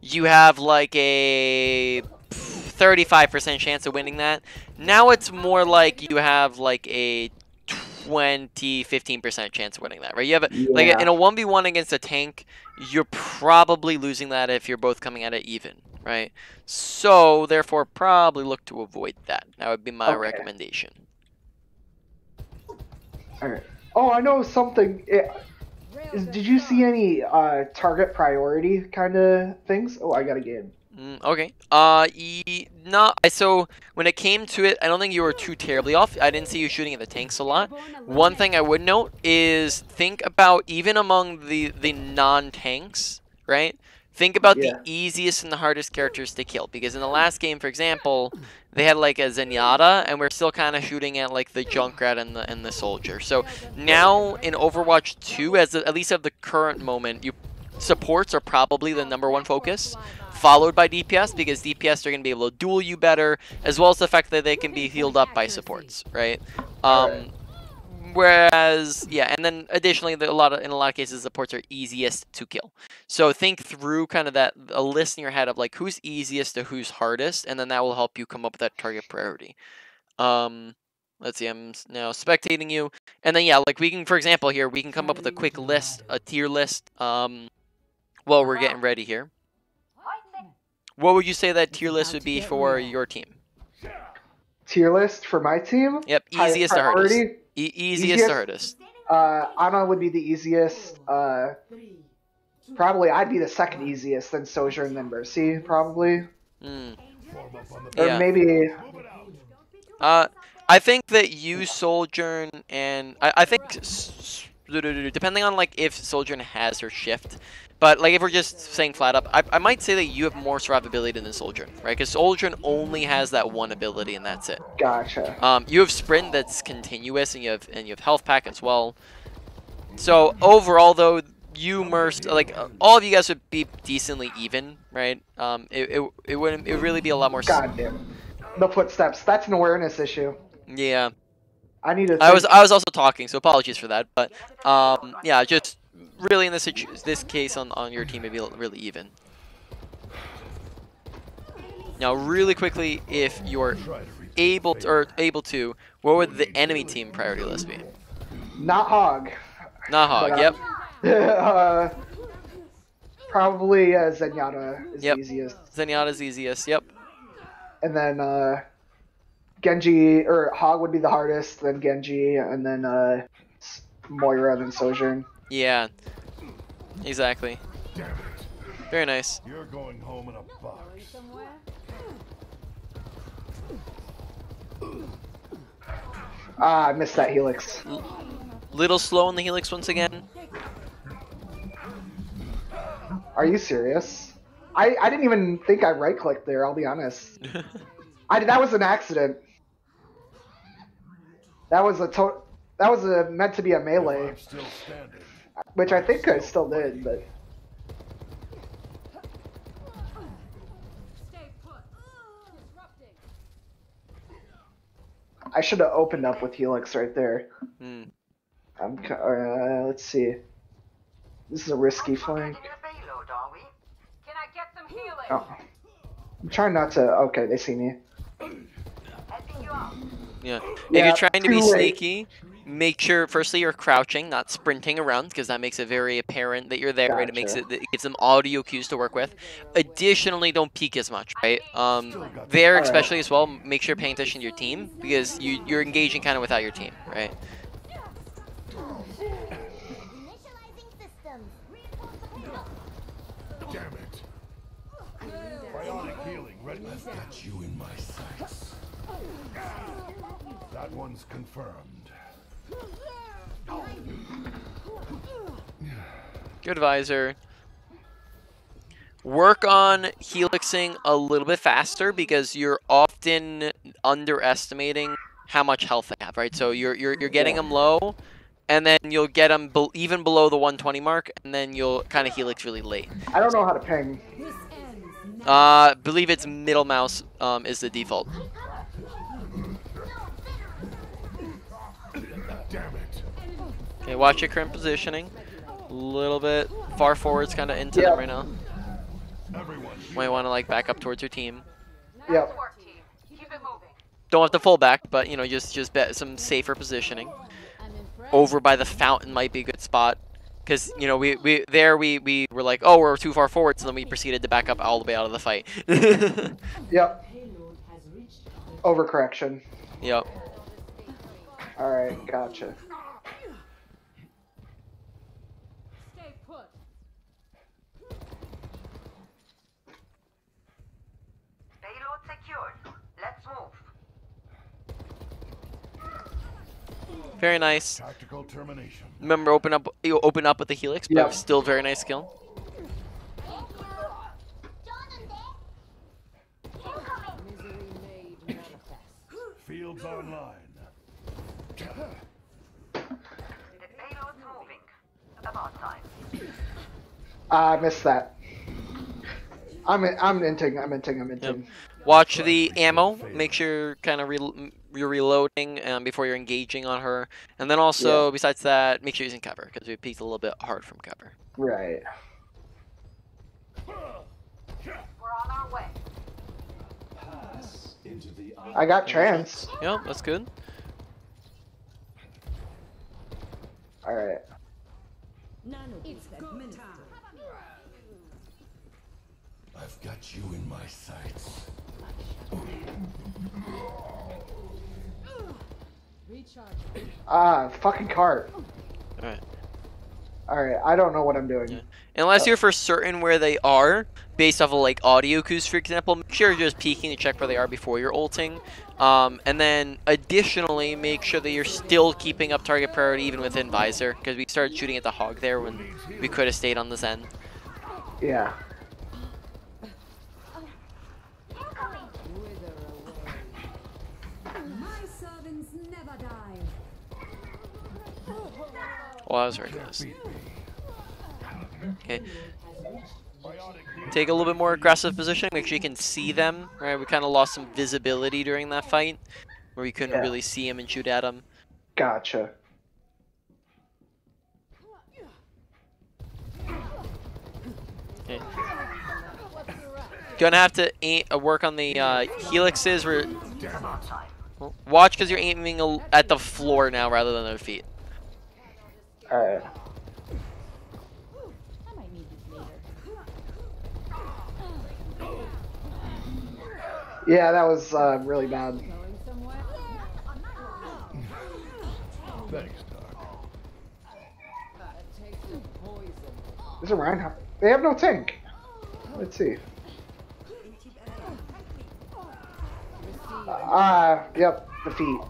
[SPEAKER 1] you have like a 35% chance of winning that. Now it's more like you have like a 15% chance of winning that, right? You have like in a 1v1 against a tank, you're probably losing that if you're both coming at it even, right? So therefore, probably look to avoid that. That would be my recommendation.
[SPEAKER 2] All right. Oh, I know something. Did you see any target priority kind of things? Oh, I got a game.
[SPEAKER 1] Okay. So when it came to it, I don't think you were too terribly off. I didn't see you shooting at the tanks a lot. One thing I would note is think about, even among the non-tanks, right? Think about the easiest and the hardest characters to kill. Because in the last game, for example, they had like a Zenyatta, and we're still kind of shooting at like the Junkrat and the Soldier. So now in Overwatch 2, at least at the current moment, supports are probably the #1 focus, followed by DPS, because DPS are going to be able to duel you better, as well as the fact that they can be healed up by supports, right? Whereas, and then additionally, in a lot of cases, supports are easiest to kill. So think through kind of a list in your head of like who's easiest to who's hardest, and then that will help you come up with that target priority. Let's see, I'm now spectating you, and then like we can, for example, here we can come up with a quick list, a tier list, while we're getting ready here. What would you say that tier list would be for your team?
[SPEAKER 2] Tier list for my team?
[SPEAKER 1] Yep, easiest to hardest. Easiest to hardest.
[SPEAKER 2] Ana would be the easiest. Probably I'd be the second easiest, then Sojourn, then Mercy, probably. Or maybe...
[SPEAKER 1] I think that you, Sojourn, and... I think... Depending on like if Sojourn has her shift, but like if we're just saying flat up, I might say that you have more survivability than Sojourn, right? Because Sojourn only has that one ability and that's it.
[SPEAKER 2] Gotcha.
[SPEAKER 1] You have sprint that's continuous, and you have health pack as well. So overall though, you, Merce, like all of you guys would be decently even, right? It wouldn't. It would really be a lot more.
[SPEAKER 2] God damn it. The footsteps. That's an awareness issue.
[SPEAKER 1] Yeah.
[SPEAKER 2] I need to.
[SPEAKER 1] I was also talking, so apologies for that. But yeah, just really in this case on your team, maybe really even. Now, really quickly, if you're able to, what would the enemy team priority list be?
[SPEAKER 2] Not Hog.
[SPEAKER 1] Not Hog.
[SPEAKER 2] But,
[SPEAKER 1] Yep.
[SPEAKER 2] Probably Zenyatta is the easiest.
[SPEAKER 1] Zenyatta's easiest. Yep.
[SPEAKER 2] And then Genji or Hog would be the hardest. Then Genji, and then Moira, then Sojourn.
[SPEAKER 1] Yeah. Exactly.
[SPEAKER 4] Damn it.
[SPEAKER 1] Very nice.
[SPEAKER 4] You're going home in a box.
[SPEAKER 2] Ah, I missed that Helix.
[SPEAKER 1] Little slow on the Helix once again.
[SPEAKER 2] Are you serious? I didn't even think I right-clicked there, I'll be honest. That was an accident. That was meant to be a melee.
[SPEAKER 4] I'm still standing.
[SPEAKER 2] Which I think I still did, but... I should have opened up with Helix right there. Let's see. This is a risky flank. Oh. I'm trying not to... Okay, they see me.
[SPEAKER 1] Yeah. If
[SPEAKER 2] Yeah,
[SPEAKER 1] you're trying to be
[SPEAKER 2] too late.
[SPEAKER 1] sneaky, make sure firstly you're crouching, not sprinting around, because that makes it very apparent that you're there. Right? It gives them audio cues to work with. Additionally, don't peek as much, right? There especially as well, make sure you're paying attention to your team, because you're engaging kind of without your team, right?
[SPEAKER 4] Damn it. Bionic healing ready.
[SPEAKER 6] I've got you in my sights.
[SPEAKER 4] That one's confirmed.
[SPEAKER 1] Good visor. Work on helixing a little bit faster because you're often underestimating how much health they have, right? So you're getting them low, and then you'll get them even below the 120 mark, and then you'll kind of helix really late.
[SPEAKER 2] I don't know how to ping.
[SPEAKER 1] Believe it's middle mouse is the default.
[SPEAKER 4] Damn it.
[SPEAKER 1] Okay, watch your current positioning. A little bit far forwards, kind of into them right now. Might want to like back up towards your team.
[SPEAKER 2] Yep.
[SPEAKER 1] Don't have to full back, but you know, just bet some safer positioning. Over by the fountain might be a good spot, because you know we were like, oh, we're too far forward, so then we proceeded to back up all the way out of the fight.
[SPEAKER 2] Yep. Overcorrection.
[SPEAKER 1] Yep.
[SPEAKER 2] All right, gotcha.
[SPEAKER 5] Stay put.
[SPEAKER 3] Payload secured. Let's move.
[SPEAKER 1] Very nice.
[SPEAKER 4] Tactical termination.
[SPEAKER 1] Remember, open up with the Helix, but
[SPEAKER 2] Yep.
[SPEAKER 1] still very nice skill.
[SPEAKER 4] Fields online.
[SPEAKER 3] The payload's moving. About time.
[SPEAKER 2] I missed that. I'm inting.
[SPEAKER 1] Yep. Watch the ammo. Make sure kind of you're reloading before you're engaging on her, and then also besides that, make sure you're using cover because we peeked a little bit hard from cover.
[SPEAKER 2] Right.
[SPEAKER 3] We're on our way.
[SPEAKER 6] Pass into the
[SPEAKER 2] I got trans.
[SPEAKER 1] Yep, that's good.
[SPEAKER 2] All right.
[SPEAKER 3] It's go time.
[SPEAKER 6] I've got you in my sights.
[SPEAKER 5] Recharge.
[SPEAKER 2] Ah, fucking cart.
[SPEAKER 1] All right.
[SPEAKER 2] All right, I don't know what I'm doing.
[SPEAKER 1] Yeah. Unless you're for certain where they are, based off of like audio cues, for example, make sure you're just peeking to check where they are before you're ulting. And then additionally, make sure that you're still keeping up target priority even within visor, because we started shooting at the hog there when we could have stayed on the Zen.
[SPEAKER 2] Yeah.
[SPEAKER 7] My servants never die.
[SPEAKER 1] Well, that was very close. Okay. Take a little bit more aggressive position. Make sure you can see them. Right, we kind of lost some visibility during that fight, where we couldn't
[SPEAKER 2] Yeah.
[SPEAKER 1] really see him and shoot at him.
[SPEAKER 2] Gotcha.
[SPEAKER 1] Okay. Gonna have to work on the helixes. Watch because you're aiming at the floor now rather than their feet.
[SPEAKER 2] Alright.
[SPEAKER 7] I might need this later.
[SPEAKER 2] Yeah, that was really bad.
[SPEAKER 7] Going somewhere?
[SPEAKER 6] Thanks, Doc.
[SPEAKER 2] Is it Reinhardt? They have no tank. Let's see. Yep, the feet.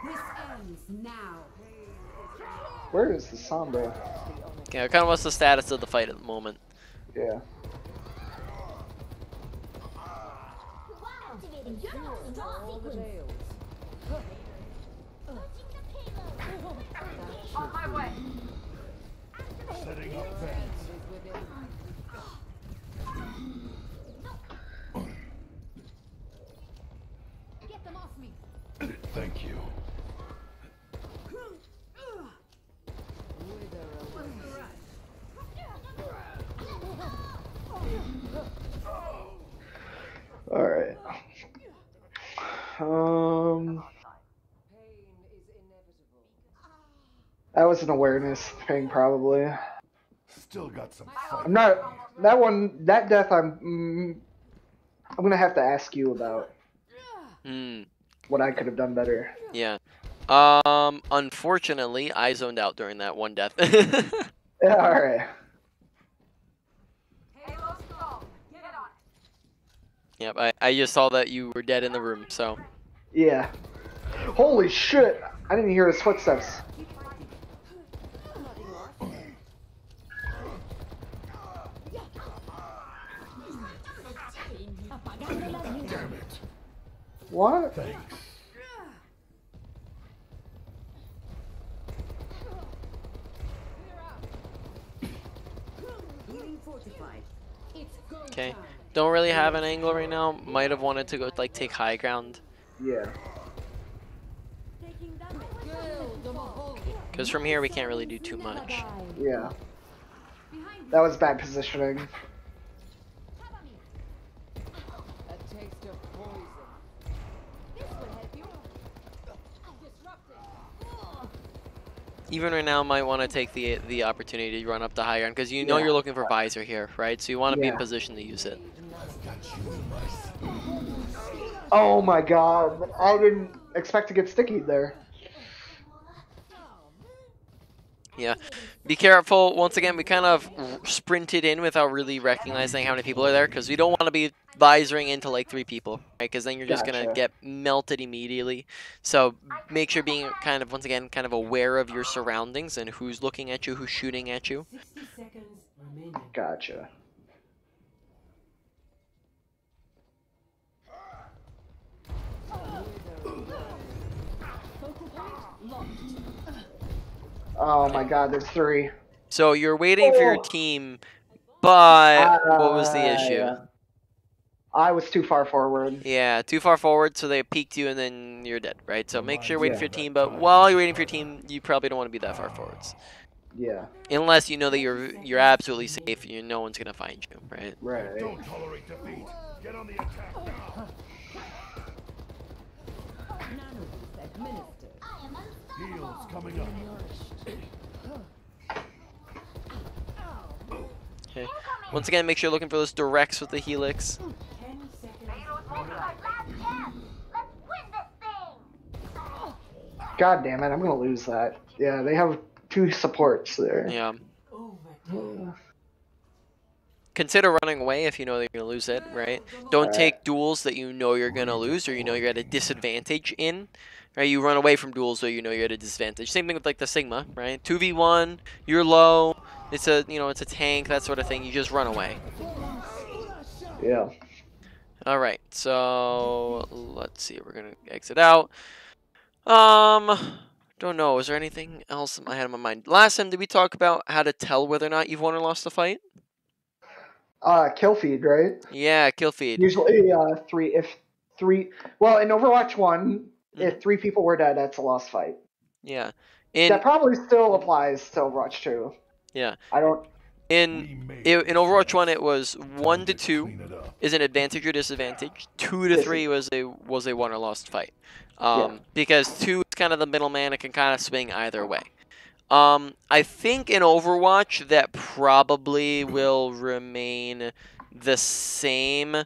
[SPEAKER 3] This ends now.
[SPEAKER 2] Where is the Sombra?
[SPEAKER 1] Okay, kind of what's the status of the fight at the moment?
[SPEAKER 2] Yeah.
[SPEAKER 5] On my way.
[SPEAKER 4] Setting up fence.
[SPEAKER 5] Get them off me.
[SPEAKER 6] Thank you.
[SPEAKER 2] Alright. That was an awareness thing, probably.
[SPEAKER 4] Still got some fight.
[SPEAKER 2] I'm not. That death, I'm gonna have to ask you about what I could have done better.
[SPEAKER 1] Yeah. Unfortunately, I zoned out during that one death.
[SPEAKER 2] Yeah, alright.
[SPEAKER 5] Halo stall. Get on it.
[SPEAKER 1] Yep, I just saw that you were dead in the room, so.
[SPEAKER 2] Yeah. Holy shit! I didn't hear his footsteps.
[SPEAKER 6] Damn it.
[SPEAKER 2] What?
[SPEAKER 6] Thanks.
[SPEAKER 3] Healing fortified.
[SPEAKER 5] It's go
[SPEAKER 1] Okay.
[SPEAKER 5] time.
[SPEAKER 1] Don't really have an angle right now. Might have wanted to go like take high ground.
[SPEAKER 2] Yeah.
[SPEAKER 3] Taking damage.
[SPEAKER 5] Build them a hole.
[SPEAKER 1] Because from here we can't really do too much.
[SPEAKER 2] Yeah.
[SPEAKER 5] Behind
[SPEAKER 2] That was bad positioning.
[SPEAKER 5] cover me.
[SPEAKER 3] A taste of poison.
[SPEAKER 5] This will help you. Disrupting.
[SPEAKER 1] Even right now, might want to take the opportunity to run up the high ground because you know
[SPEAKER 2] Yeah.
[SPEAKER 1] you're looking for visor here, right? So you want to be in
[SPEAKER 2] Yeah.
[SPEAKER 1] position to use it.
[SPEAKER 6] I've got you in my sights.
[SPEAKER 2] Oh my god. I didn't expect to get sticky there.
[SPEAKER 1] Yeah. Be careful. Once again, we kind of sprinted in without really recognizing how many people are there because we don't want to be visoring into like 3 people, right? Because then you're just going to
[SPEAKER 2] Gotcha.
[SPEAKER 1] get melted immediately. So make sure being kind of, once again, kind of aware of your surroundings and who's looking at you, who's shooting at you.
[SPEAKER 3] 60 seconds remaining.
[SPEAKER 2] Gotcha. Oh my god, there's 3.
[SPEAKER 1] So you're waiting for your
[SPEAKER 2] Oh.
[SPEAKER 1] team, but what was the issue?
[SPEAKER 2] Yeah. I was too far forward.
[SPEAKER 1] Yeah, too far forward, so they peeked you, and then you're dead, right? So make sure you're waiting
[SPEAKER 2] Yeah.
[SPEAKER 1] for your team, but while you're waiting for your team, you probably don't want to be that far forwards.
[SPEAKER 2] Yeah.
[SPEAKER 1] Unless you know that you're absolutely safe, no one's gonna find you, right?
[SPEAKER 2] Right.
[SPEAKER 4] Don't tolerate defeat. Get on the attack now.
[SPEAKER 3] Nanoboost administered.
[SPEAKER 4] Heals coming up.
[SPEAKER 1] Okay. Once again, make sure you're looking for those directs with the Helix.
[SPEAKER 3] 10 seconds.
[SPEAKER 2] God damn it, I'm gonna lose that. Yeah, they have 2 supports there.
[SPEAKER 1] Yeah.
[SPEAKER 3] Overtime.
[SPEAKER 1] Consider running away if you know that you're gonna lose it, right? Don't take duels that you know you're gonna lose or you know you're at a disadvantage in. Right? You run away from duels where you know you're at a disadvantage. Same thing with like the Sigma, right? 2v1, you're low, it's a it's a tank, that sort of thing. You just run away.
[SPEAKER 2] Yeah.
[SPEAKER 1] Alright, so let's see, we're gonna exit out. Don't know. Is there anything else I had in my mind? Last time, did we talk about how to tell whether or not you've won or lost a fight?
[SPEAKER 2] Kill feed, right?
[SPEAKER 1] Yeah, kill feed.
[SPEAKER 2] Usually, three. Well, in Overwatch 1,
[SPEAKER 1] Mhm.
[SPEAKER 2] if 3 people were dead, that's a lost fight.
[SPEAKER 1] Yeah.
[SPEAKER 2] That probably still applies to Overwatch 2.
[SPEAKER 1] Yeah.
[SPEAKER 2] I don't.
[SPEAKER 1] In Overwatch 1, it was 1 to 2 is an advantage or disadvantage. 2 to 3 was a won or lost fight. Because 2 is kind of the middleman. It can kind of swing either way. I think in Overwatch that probably will remain the same,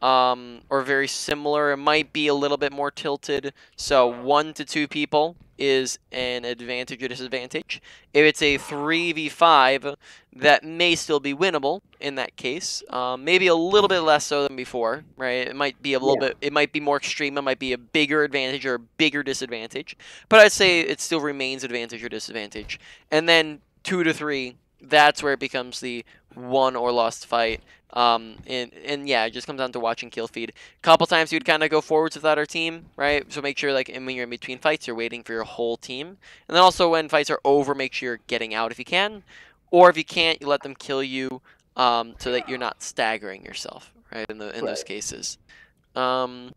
[SPEAKER 1] or very similar. It might be a little bit more tilted. So 1 to 2 people is an advantage or disadvantage. If it's a 3v5, that may still be winnable in that case. Maybe a little bit less so than before, right? It might be a little bit, it might be more extreme. It might be a bigger advantage or a bigger disadvantage. But I'd say it still remains advantage or disadvantage. And then 2 to 3, that's where it becomes the won or lost fight. And yeah, it just comes down to watching kill feed. A couple times you'd kind of go forwards without our team, right? So make sure, like, when you're in between fights, you're waiting for your whole team. And then also when fights are over, make sure you're getting out if you can. Or if you can't, you let them kill you, so that you're not staggering yourself, right? In those cases. I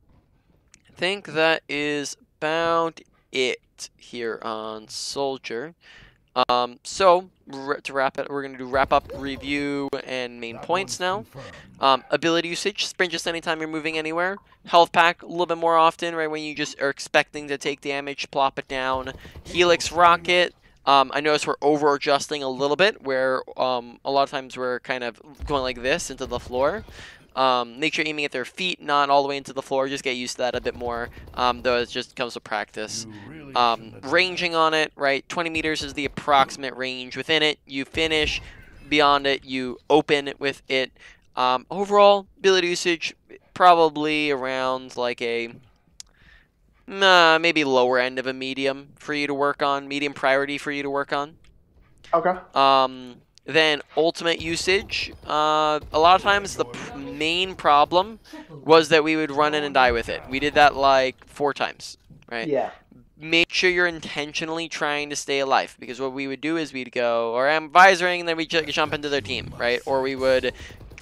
[SPEAKER 1] think that is about it here on Soldier. So to wrap it, we're going to do wrap up, review, and main points now. Ability usage, sprint just anytime you're moving anywhere. Health pack a little bit more often, right when you just are expecting to take damage, plop it down. Helix rocket. I notice we're over adjusting a little bit, where a lot of times we're kind of going like this into the floor. Make sure you're aiming at their feet, not all the way into the floor. Just get used to that a bit more, though it just comes with practice. Ranging on it, right? 20 meters is the approximate range. Within it, you finish. Beyond it, you open with it. Overall, ability usage, probably around like a maybe lower end of a medium for you to work on. Medium priority for you to work on.
[SPEAKER 2] Okay.
[SPEAKER 1] Then ultimate usage, a lot of times the main problem was that we would run in and die with it. We did that like 4 times, right?
[SPEAKER 2] Yeah.
[SPEAKER 1] Make sure you're intentionally trying to stay alive, because what we would do is we'd go, or I'm visoring, and then we jump into their team, right? Or we would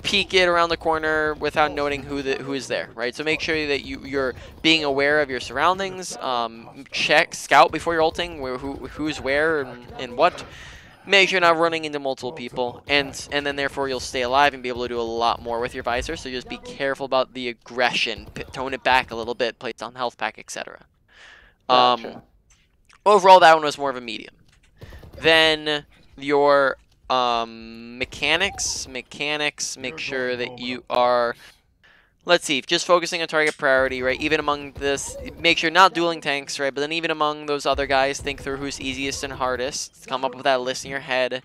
[SPEAKER 1] peek it around the corner without noting who is there, right? So make sure that you're being aware of your surroundings. Scout before you're ulting, who's where and what. Make sure you're not running into multiple people, and then therefore you'll stay alive and be able to do a lot more with your visor. So just be careful about the aggression, tone it back a little bit, play it on health pack, etc.
[SPEAKER 2] Gotcha.
[SPEAKER 1] Overall, that one was more of a medium. Then your mechanics, make sure that you are, let's see, just focusing on target priority, right? Even among this, make sure you're not dueling tanks, right? But then even among those other guys, think through who's easiest and hardest. Come up with that list in your head.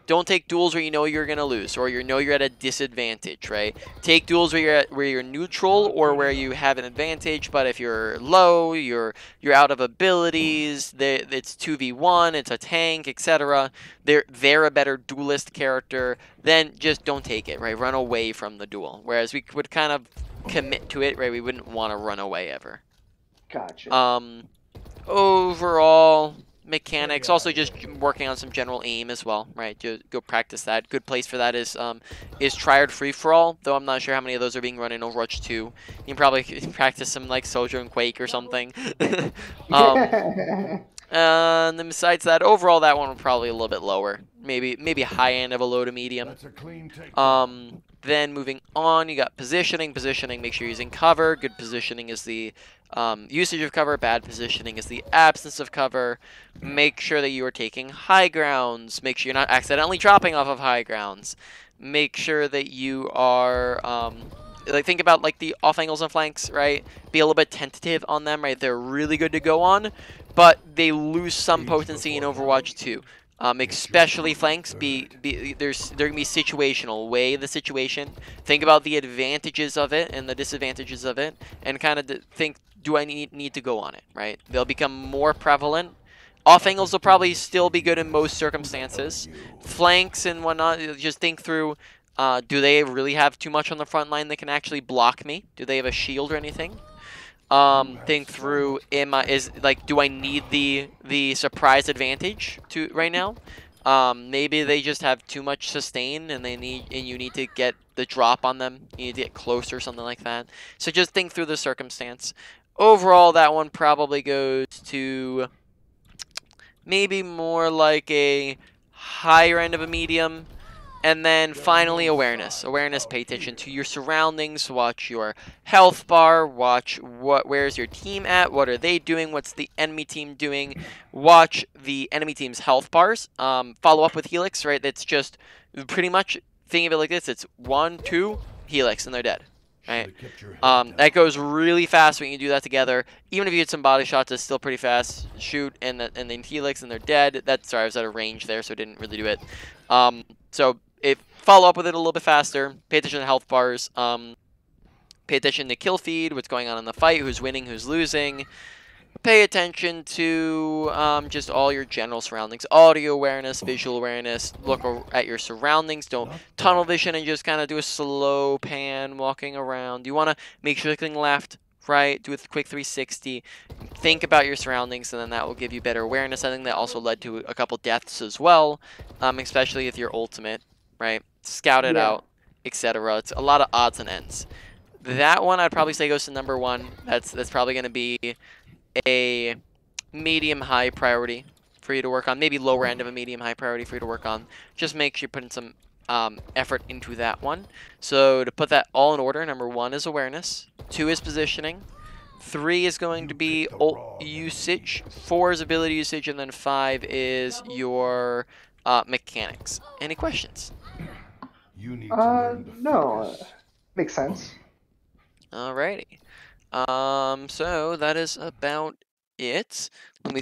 [SPEAKER 1] Don't take duels where you know you're gonna lose, or you know you're at a disadvantage, right? Take duels where you're neutral or where you have an advantage, but if you're low, you're out of abilities, it's 2v1, it's a tank, etc. They're a better duelist character, then just don't take it, right? Run away from the duel. Whereas we would kind of commit to it, right? We wouldn't want to run away ever.
[SPEAKER 2] Gotcha.
[SPEAKER 1] Overall mechanics, also just working on some general aim as well, right? Just go practice that. Good place for that is Triad Free For All, though I'm not sure how many of those are being run in Overwatch 2. You can probably practice some like Soldier and Quake or something. And then besides that, overall that one was probably a little bit lower, maybe high end of a low to medium.
[SPEAKER 4] That's a clean take.
[SPEAKER 1] Then moving on, you got positioning. Make sure you're using cover. Good positioning is the usage of cover. Bad positioning is the absence of cover. Make sure that you are taking high grounds. Make sure you're not accidentally dropping off of high grounds. Make sure that you are like, think about like the off angles and flanks, right? Be a little bit tentative on them, right? They're really good to go on, but they lose some potency in Overwatch 2. Especially flanks, they're gonna be situational. Weigh the situation. Think about the advantages of it and the disadvantages of it, and kind of think, do I need to go on it, right? They'll become more prevalent. Off angles will probably still be good in most circumstances. Flanks and whatnot, just think through, do they really have too much on the front line that can actually block me? Do they have a shield or anything? think through, do I need the surprise advantage to right now? Maybe they just have too much sustain and you need to get the drop on them. You need to get close or something like that. So just think through the circumstance. Overall, that one probably goes to maybe more like a higher end of a medium. And then finally, awareness. Awareness, pay attention to your surroundings, watch your health bar, watch where's your team at, what are they doing, what's the enemy team doing, watch the enemy team's health bars, follow up with Helix, right? That's just pretty much, think of it like this, it's 1, 2, Helix, and they're dead, right? That goes really fast when you do that together. Even if you get some body shots, it's still pretty fast. Shoot, and then Helix, and they're dead. Sorry, I was out of range there, so I didn't really do it. So follow up with it a little bit faster. Pay attention to health bars. Pay attention to kill feed, what's going on in the fight, who's winning, who's losing. Pay attention to just all your general surroundings. Audio awareness, visual awareness. Look at your surroundings. Don't tunnel vision and just kind of do a slow pan walking around. You want to make sure you're clicking left, right, do a quick 360. Think about your surroundings, and then that will give you better awareness. I think that also led to a couple deaths as well, especially with your ultimate, right? Scout it out, etc. It's a lot of odds and ends. That one I'd probably say goes to number 1. That's probably going to be a medium-high priority for you to work on. Maybe lower end of a medium-high priority for you to work on. Just make sure you're putting some effort into that one. So to put that all in order, number 1 is awareness. 2 is positioning. 3 is going to be ult usage. 4 is ability usage. And then 5 is your mechanics. Any questions?
[SPEAKER 6] You need to learn to
[SPEAKER 2] No.
[SPEAKER 6] focus.
[SPEAKER 2] Makes sense.
[SPEAKER 1] Alrighty. So that is about it. Let me